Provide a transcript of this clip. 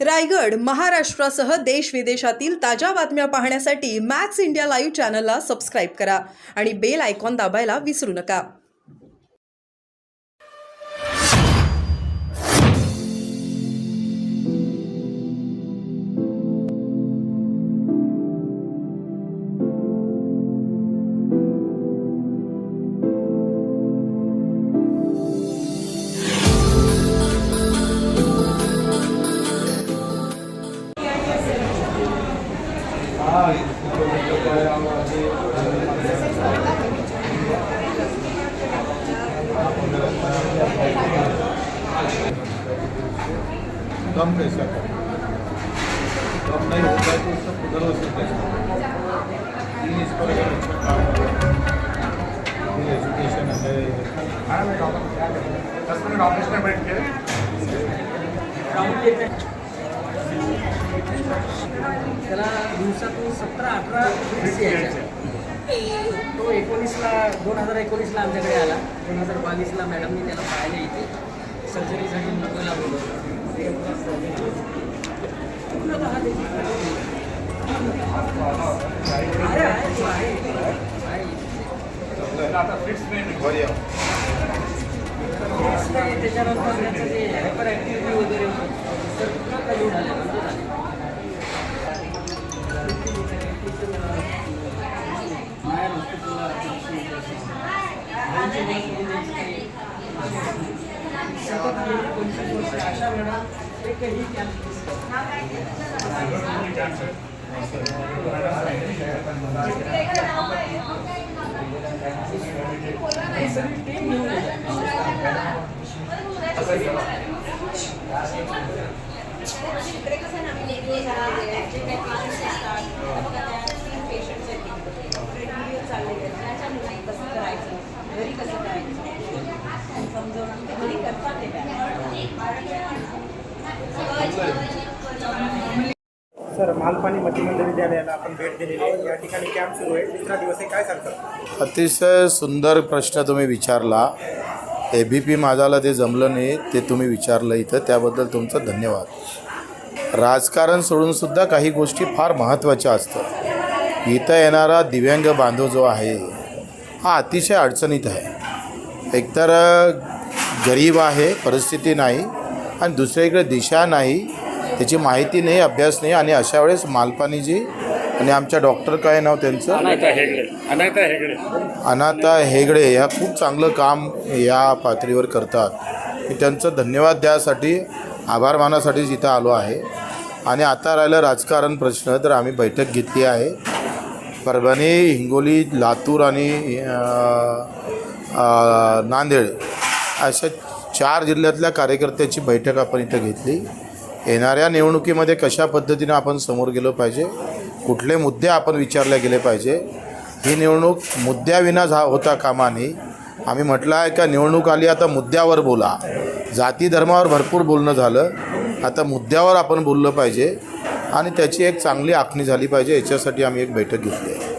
रायगड, महाराष्ट्रासह देश विदेशातील ताज्या बातम्या पाहण्यासाठी मॅक्स इंडिया लाईव्ह चॅनलला सबस्क्राईब करा आणि बेल आयकॉन दाबायला विसरू नका. कम कैसा कम नहीं होता है तो उसका पुनर्वसन कैसा इस पर अगर अच्छा काम हो फिर एजुकेशन है 10 मिनट ऑफिस में बैठ के त्याला दिवसातून 17-18 फिट्स यायच्या. तो 2019ला आमच्याकडे आला. 2022ला मॅडमनी त्याला पाहायला इथे सर्जरीसाठी मुंबईला बोलवलं. आता फिट्स नाही त्याच्यानंतर त्याचं जे हायपर ॲक्टिव्हिटी वगैरे तर पूर्ण कमी झाले बंद झाले. मायर हॉस्पिटलला सतत गेली 25 वर्ष अशा मॅडम एकही कॅम्प सर, मालपाणी मध्यमंदिर विद्यालयाला आपण भेट दिलेली आहे. या ठिकाणी कॅम्प सुरू आहे, तिसरा दिवस आहे. काय सांगतात? अतिशय सुंदर प्रश्न तुम्ही विचारला. ABP माझाला ते जमलं नाही ते तुम्ही विचारलं इथं, त्याबद्दल तुमचं धन्यवाद. राजकारण सोडूनसुद्धा काही गोष्टी फार महत्त्वाच्या असतात. इथं येणारा दिव्यांग बांधव जो आहे हा अतिशय अडचणीत आहे. एकतर गरीब आहे, परिस्थिती नाही, आणि दुसरीकडे दिशा नाही, त्याची माहिती नाही, अभ्यास नाही. आणि अशा वेळेस मालपाणीजी आणि आमच्या डॉक्टर काय नाव त्यांचं अनाथा हेगडे ह्या खूप चांगलं काम या पातळीवर करतात. मी त्यांचं धन्यवाद द्यासाठी, आभार मानासाठी इथं आलो आहे. आणि आता राहिलं राजकारण प्रश्न, तर आम्ही बैठक घेतली आहे. परभणी, हिंगोली, लातूर आणि नांदेड अशा 4 जिल्ह्यातल्या कार्यकर्त्याची बैठक आपण इथं घेतली. येणाऱ्या निवडणुकीमध्ये कशा पद्धतीनं आपण समोर गेलो पाहिजे, कुठले मुद्दे आपण विचारले गेले पाहिजे. ही निवडणूक मुद्द्याविना होता कामा नये. आम्ही म्हटलं आहे का निवडणूक आली आता मुद्द्यावर बोला. जाती धर्मावर भरपूर बोलणं झालं, आता मुद्द्यावर आपण बोललं पाहिजे आणि त्याची एक चांगली आखणी झाली पाहिजे. याच्यासाठी आम्ही एक बैठक घेतली आहे.